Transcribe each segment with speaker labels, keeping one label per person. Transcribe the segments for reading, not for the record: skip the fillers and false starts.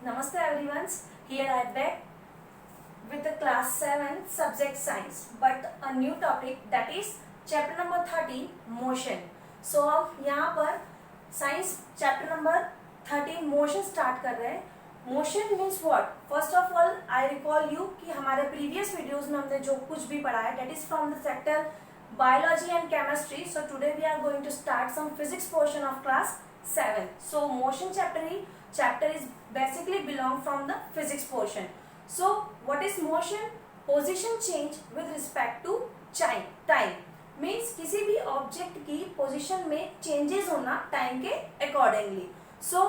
Speaker 1: Namaste everyone. Here I am back with the class 7 subject science, but a new topic that is chapter number 13 motion. So अब यहाँ पर science chapter number 13 motion start कर रहे हैं. Motion means what? First of all I recall you कि हमारे previous videos में हमने जो कुछ भी पढ़ा है that is from the sector biology and chemistry. So today we are going to start some physics portion of class 7. So motion chapter is basically belong from the physics portion. So what is motion? Position change with respect to time means किसी भी object की position में changes होना time के accordingly. सो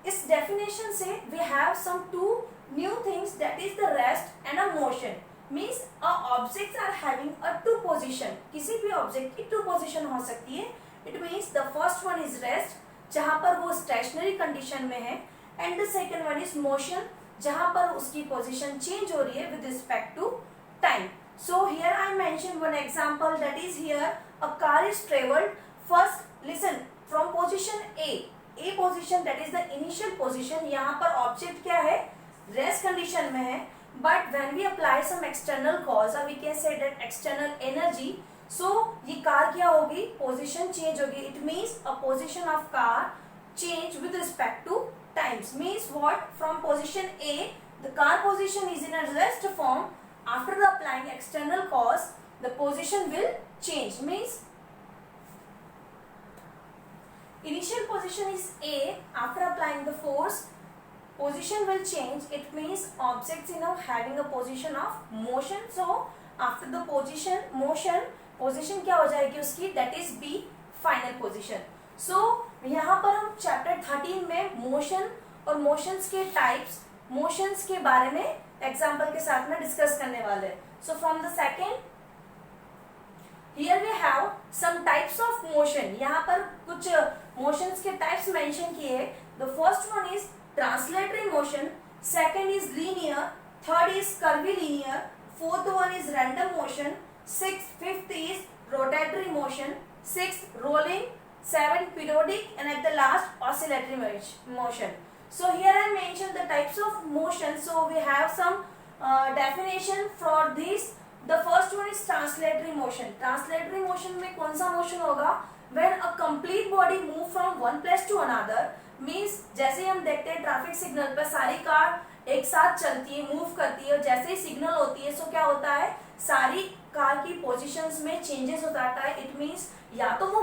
Speaker 1: इस definition से we have some two new things that is the rest and a motion. Means objects are having a two position. किसी भी ऑब्जेक्ट की टू पोजीशन हो सकती है. It means the first one is rest जहां पर वो स्टेशनरी कंडीशन में है, and the second one is motion जहां पर उसकी पोजीशन चेंज हो रही है with respect to time. So here I mention one example that is here a car is travelled. First listen from position A position that is the initial position. यहाँ पर object क्या है? Rest condition में है. But when we apply some external cause or we can say that external energy, so ये car क्या होगी? Position change होगी. It means a position of car change with respect to times. Means what? From position A, the car position is in a rest form. After the applying external cause, the position will change. Means initial position is A. After applying the force, position will change. It means objects having a position of motion. So after the motion position क्या हो जाएगी उसकी? That is B, final position. So यहाँ पर हम chapter 13 में motion और motions के टाइप्स, मोशंस के बारे में एग्जाम्पल के साथ में डिस्कस करने वाले हैं. So from the second here we have some types of motion. यहाँ पर कुछ मोशंस के टाइप्स मेंशन किए हैं. The first one is translatory motion, second is linear, third is curvilinear, fourth one is random motion, fifth is rotatory motion, sixth rolling, seventh periodic, and at the last oscillatory motion. So here I mentioned the types of motion. So we have some definition for this. The first one is translatory motion. Translatory motion में कौन सा motion होगा? When a complete body move from one place to another. Means जैसे हम देखते हैं traffic signal पर सारी कार एक साथ चलती है, मूव करती है, और जैसे ही सिग्नल होती है सो क्या होता है? सारी कार की पोजीशंस में चेंजेस हो जाता है. इट मीन्स या तो वो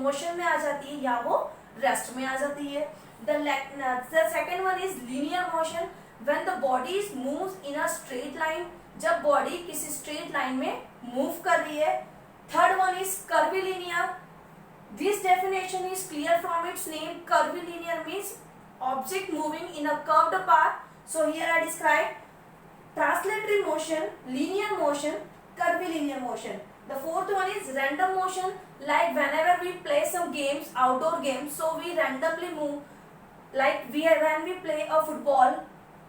Speaker 1: मोशन में आ जाती है या वो रेस्ट में आ जाती है. The second one is linear motion. When the body is moves in a straight line, जब बॉडी किसी स्ट्रेट लाइन में मूव कर रही है. Third one is curvilinear. This definition is clear from its name. Curvilinear means object moving in a curved path. So here I describe translatory motion, linear motion, curvilinear motion. The fourth one is random motion. Like whenever we play some games, outdoor games, so we randomly move. Like when we play a football,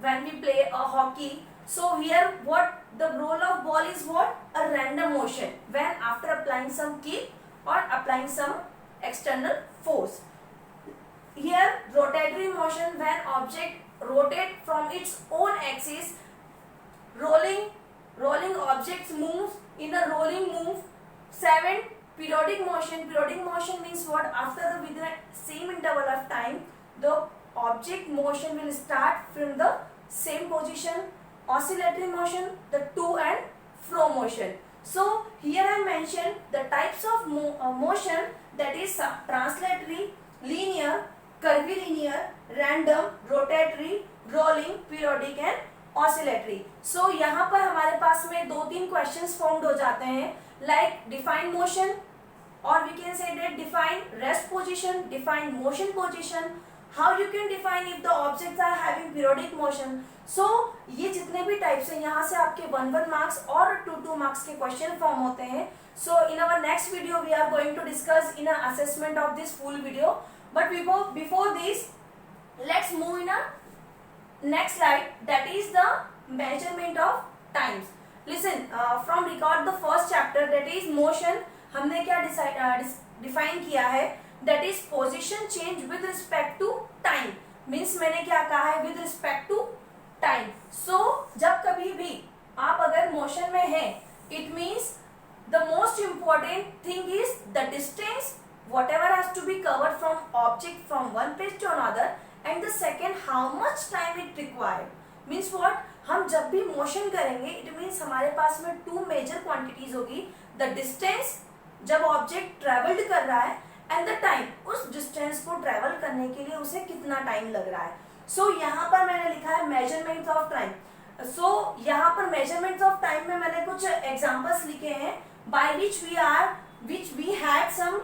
Speaker 1: when we play a hockey. So here what the role of ball is what? A random motion. When after applying some kick or applying some external force. Here rotatory motion, when object rotate from its own axis. Rolling objects moves in a rolling move. 7 periodic motion. Periodic motion means what? After within the same interval of time the object motion will start from the same position. Oscillatory motion, the to and fro motion. So here I mentioned the types of motion, that is translatory, linear, curvilinear, random, rotatory, rolling, periodic and oscillatory. So यहाँ पर हमारे पास में 2-3 questions formed हो जाते हैं. Like define motion, or we can say that define rest position, define motion position. How you can define if the objects are having periodic motion. So ये जितने भी टाइप्स हैं यहाँ से आपके 1-1 मार्क्स और 2-2 मार्क्स के क्वेश्चन फॉर्म होते हैं. So in our next video we are going to discuss in a assessment of this full video. But before this, let's move in a next slide, that is the measurement of times. Listen, from record the first chapter, that is motion. हमने क्या define किया है? That is position change with respect to time. Means मैंने क्या कहा है, with respect to time. सो जब कभी भी आप अगर मोशन में हैं, it means the most important thing is the distance whatever has to be covered from object from one place to another, and the second how much time it required। means what, हम जब भी motion करेंगे it means हमारे पास में to major quantities होगी, the distance जब object travelled कर रहा है, एंड द टाइम उस डिस्टेंस को ट्रेवल करने के लिए उसे कितना टाइम लग रहा है। सो यहाँ पर मैंने लिखा है मेजरमेंट ऑफ टाइम। सो यहाँ पर मेजरमेंट ऑफ टाइम में मैंने कुछ एग्जांपल्स लिखे हैं by which we had some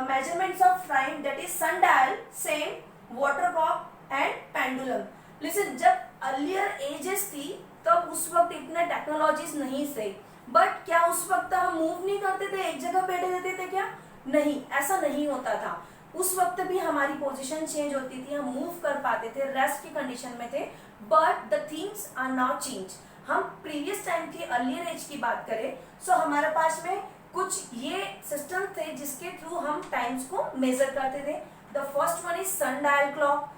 Speaker 1: measurements of time, that is sundial, same, water clock and pendulum। listen, जब earlier ages थी तब उस वक्त इतने टेक्नोलॉजीज नहीं थे, बट क्या उस वक्त हम मूव नहीं करते थे, एक जगह बैठे रहते थे क्या? नहीं, ऐसा नहीं होता था। उस वक्त भी हमारी पोजीशन चेंज होती थी, हम मूव कर पाते थे, रेस्ट की कंडीशन में थे, but the things are now change. हम प्रीवियस टाइम की अर्लियर एज की बात करें, सो हमारे पास में कुछ ये सिस्टम थे जिसके थ्रू हम टाइम्स को मेजर करते थे। The first one is sun dial clock.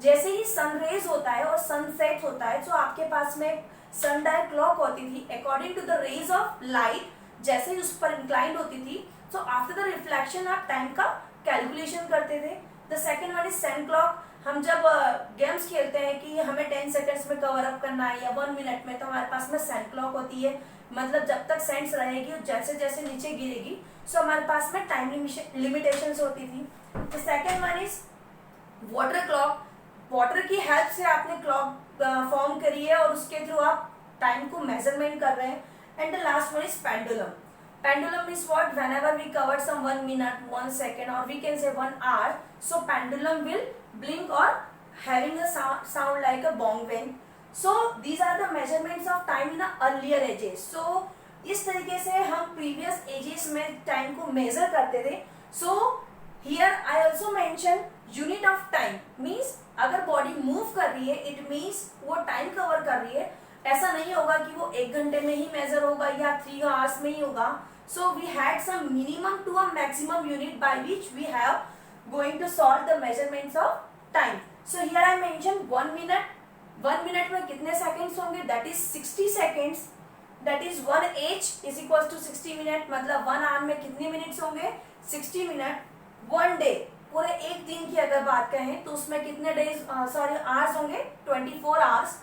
Speaker 1: जैसे ही सनरेज होता है और सनसेट होता है, तो आपके पास में सन डायल क्लॉक होती थी according to the rays of light, जैसे ही उस पर इंक्लाइंड होती थी, सो आफ्टर द रिफ्लेक्शन आप टाइम का कैलकुलेशन करते थे। The second one is sun clock. हम जब गेम्स खेलते हैं कि हमें 10 सेकेंड्स में कवर अप करना है या 1 मिनट में, तो हमारे पास में सन क्लॉक होती है, मतलब जब तक सेंट्स रहेगी जैसे जैसे नीचे गिरेगी, सो हमारे पास में टाइम लिमिटेशंस होती थी। The second one is water clock. Water की हेल्प से आपने क्लॉक फॉर्म करी है और उसके थ्रू आप टाइम को मेजरमेंट कर रहे हैं। And the last one is pendulum. Pendulum is what, whenever we cover some 1 minute 1 second और we can say 1 hour, so pendulum will blink or having a sound like a bong bang। so these are the measurements of time in the earlier ages। so इस तरीके से हम previous ages में time को measure करते थे। so here I also mention unit of time, means अगर body move कर रही है it means वो time cover कर रही है। ऐसा नहीं होगा कि वो 1 घंटे में ही measure होगा या 3 hours में ही होगा। so we had some minimum to a maximum unit by which we have going to solve the measurements of time। so here I mentioned 1 minute। 1 minute में कितने seconds होंगे, that is 60 seconds, that is 1 h is equals to 60 minute, मतलब 1 hour में कितने minutes होंगे, 60 minute। 1 day, पूरे एक दिन की अगर बात करें तो उसमें कितने days hours होंगे, 24 hours।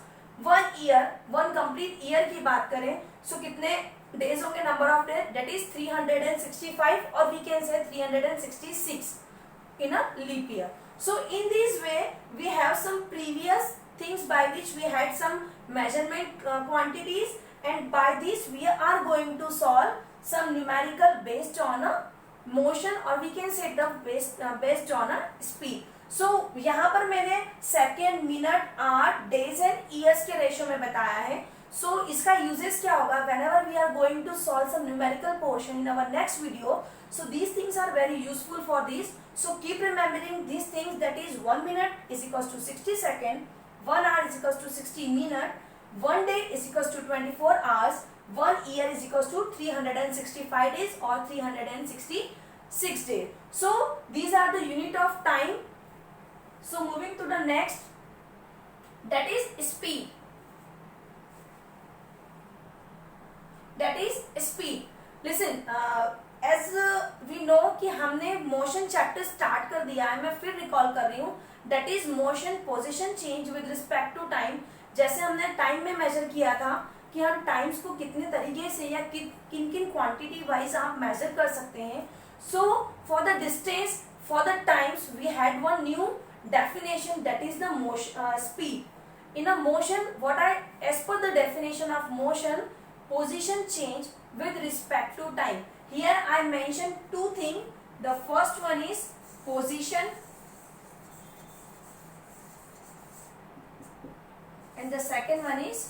Speaker 1: 1 year, 1 complete year की बात करें, so कितने days होंगे, number of days, that is 365 और we can say 366 in a leap year। so in this way we have some previous things by which we had some measurement quantities, and by this we are going to solve some numerical based on a motion, or we can say the based on a speed। so यहाँ पर मैंने second, minute, hour, days and years के ratio में बताया है। so इसका uses क्या होगा, whenever we are going to solve some numerical portion in our next video, so these things are very useful for this। so keep remembering these things, that is 1 minute is equals to 60 second, 1 hour is equals to 60 minute, 1 day is equals to 24 hours, 1 year is equals to 365 days or 366 days। so these are the unit of time। so moving to the next, that is speed। that is speed। listen, as we know कि हमने motion chapter start कर दिया है, मैं फिर recall कर रही हूँ, that is motion position change with respect to time. जैसे हमने टाइम में मेजर किया था कि हम टाइम्स को कितने तरीके से या किन किन क्वांटिटी वाइज आप मेजर कर सकते हैं। So for the distance, for the times we had one new definition, that is the speed। in a motion, as per the definition of motion, position change with respect to time। here I mentioned two things। the first one is position and the second one is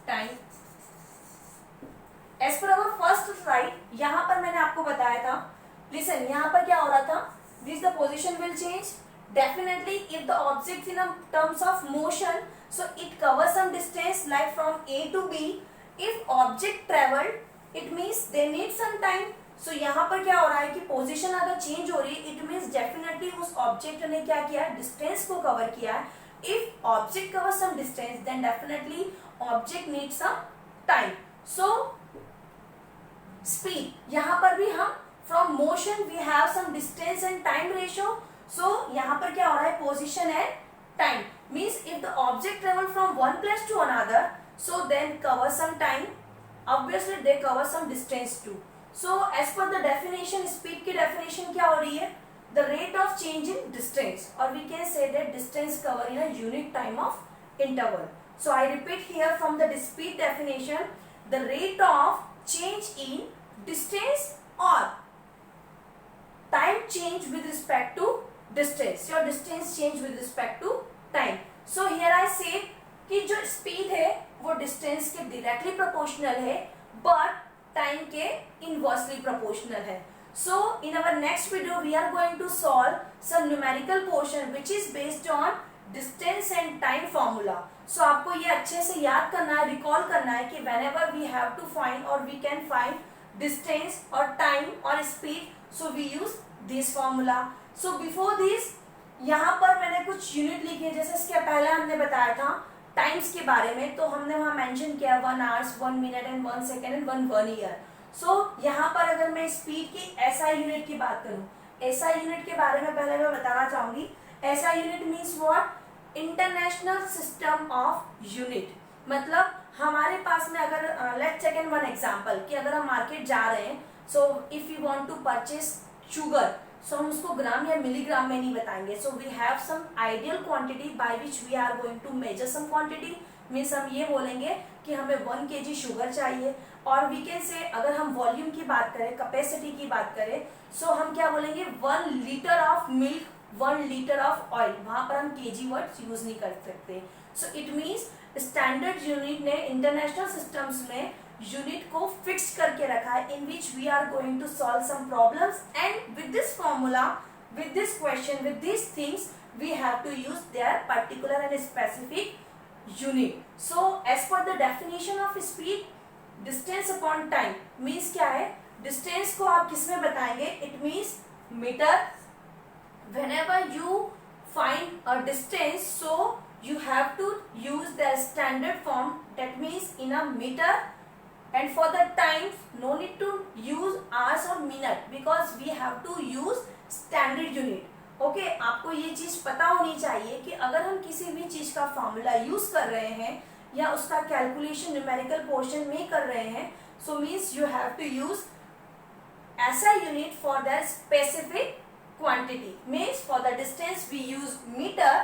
Speaker 1: time। as per our first slide, यहाँ पर मैंने आपको बताया था, listen, यहाँ पर क्या हो रहा था, this the position will change definitely if the object in a terms of motion, so it covers some distance like from A to B। if object traveled, it means they need some time। so यहाँ पर क्या हो रहा है कि position अगर change हो रही है, इट मीन्स डेफिनेटली उस ऑब्जेक्ट ने क्या किया है, डिस्टेंस को कवर किया है। if object covers some distance, then definitely object needs some time. So speed, यहाँ पर भी हम from motion we have some distance and time ratio. So यहाँ पर क्या हो रहा है, position and time. Means if the object travel from one place to another, so then cover some time, obviously they cover some distance too. So as per the definition, speed की definition क्या हो रही है, the rate of change in distance, or we can say that distance cover in a unit time of interval. So I repeat here from the speed definition, the rate of change in distance or time change with respect to distance, your distance change with respect to time. So here I say कि जो speed है वो distance के directly proportional है, but time के inversely proportional है. So in our next video we are going to solve some numerical portion which is based on distance and time formula. So आपको ये अच्छे से याद करना है, recall करना है कि whenever we have to find or we can find distance or time or speed, so we use this formula. So before this, यहाँ पर मैंने कुछ यूनिट लिखे, जैसे इसके पहले हमने बताया था टाइम्स के बारे में, तो हमने वहाँ मेंशन किया 1 hours 1 minute and 1 second and 1 year. सो यहाँ पर अगर मैं स्पीड की एसआई यूनिट की बात करूँ, एसआई यूनिट के बारे में पहले मैं बताना चाहूंगी. SI unit means what, international system of unit. मतलब हमारे पास में अगर लेट्स टेक वन एग्जांपल कि अगर हम मार्केट जा रहे हैं, so if you want to purchase sugar, so हम उसको ग्राम या मिलीग्राम में नहीं बताएंगे. So we have some ideal quantity by which we are going to measure some quantity. Means हम ये बोलेंगे कि हमें 1 kg शुगर चाहिए. और वी कैन से अगर हम वॉल्यूम की बात करें, कैपेसिटी की बात करें, सो हम क्या बोलेंगे 1 litre of milk, 1 litre of oil. वहां पर हम केजी वर्ड्स यूज नहीं कर सकते. So it means standard unit ने इंटरनेशनल सिस्टम्स में यूनिट को फिक्स करके रखा है, in which we are going to solve some problems, and with this formula, with this question, with this things we have to use their particular and specific unit. So as per the definition of speed, distance upon time means क्या है, distance को आप किस में बताएंगे, it means metre. whenever you find a distance, so you have to use the standard form, that means in a meter. And for the time, no need to use hours or minute, because we have to use standard unit. Okay आपको ये चीज पता होनी चाहिए कि अगर हम किसी भी चीज का फॉर्मूला यूज कर रहे हैं या उसका कैलकुलेशन न्यूमेरिकल पोर्शन में कर रहे हैं, so means you have to use ऐसा unit for that specific quantity. Means for the distance we use meter,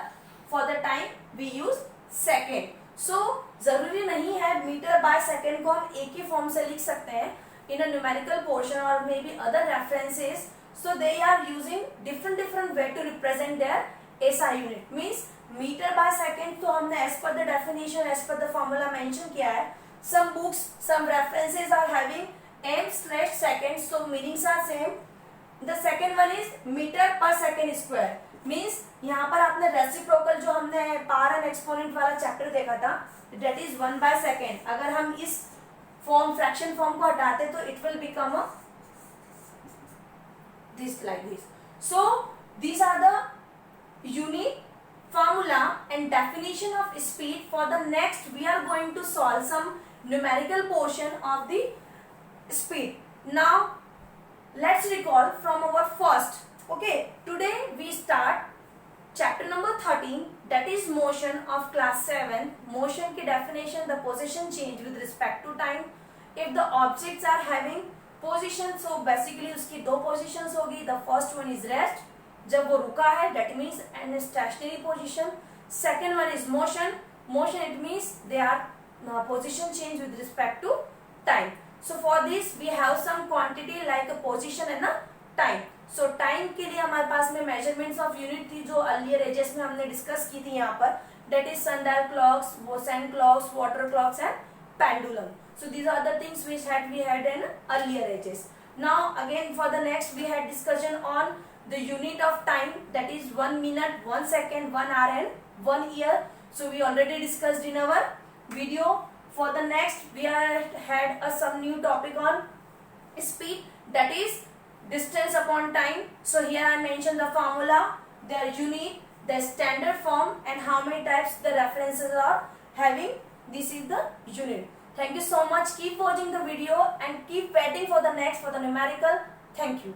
Speaker 1: for the time we use second. So जरूरी नहीं है मीटर बाय सेकेंड को हम एक ही फॉर्म से लिख सकते हैं in a numerical portion or maybe other references. So they are using different way to represent their SI unit. Means meter by second तो हमने as per the definition, as per the formula mention किया है. Some books, some references are having m/second, so meanings are same. The second one is meter per second square. Means यहाँ पर आपने reciprocal जो हमने power and exponent वाला chapter देखा था, that is 1/second. अगर हम इस फॉर्म फ्रैक्शन फॉर्म को हटाते तो it will become a this like this. So these are the unit, formula and definition of speed. For the next we are going to solve some numerical portion of the speed. Now let's recall from our first. Okay, today we start chapter number 13, that is motion of class 7. Motion की definition, the position change with respect to time. If the objects are having position, so basically उसकी दो positions होगी. The first one is rest, जब वो रुका है, that means an stationary position. Second one is motion. Motion it means they are position change with respect to time. So for this we have some quantity like a position and a time. So time के लिए हमारे पास में measurements of unit थी जो earlier ages में हमने discuss की थी यहाँ पर, that is sundial clocks, sand clocks, water clocks and pendulum. So these are the things which we had in earlier ages. Now again for the next we had discussion on the unit of time, that is 1 minute, 1 second, 1 hour and 1 year. So we already discussed in our video. For the next we had some new topic on speed, that is distance upon time. So here I mentioned the formula, their unit, the standard form and how many types the references are having. This is the unit. Thank you so much. Keep watching the video and keep waiting for the next for the numerical. Thank you.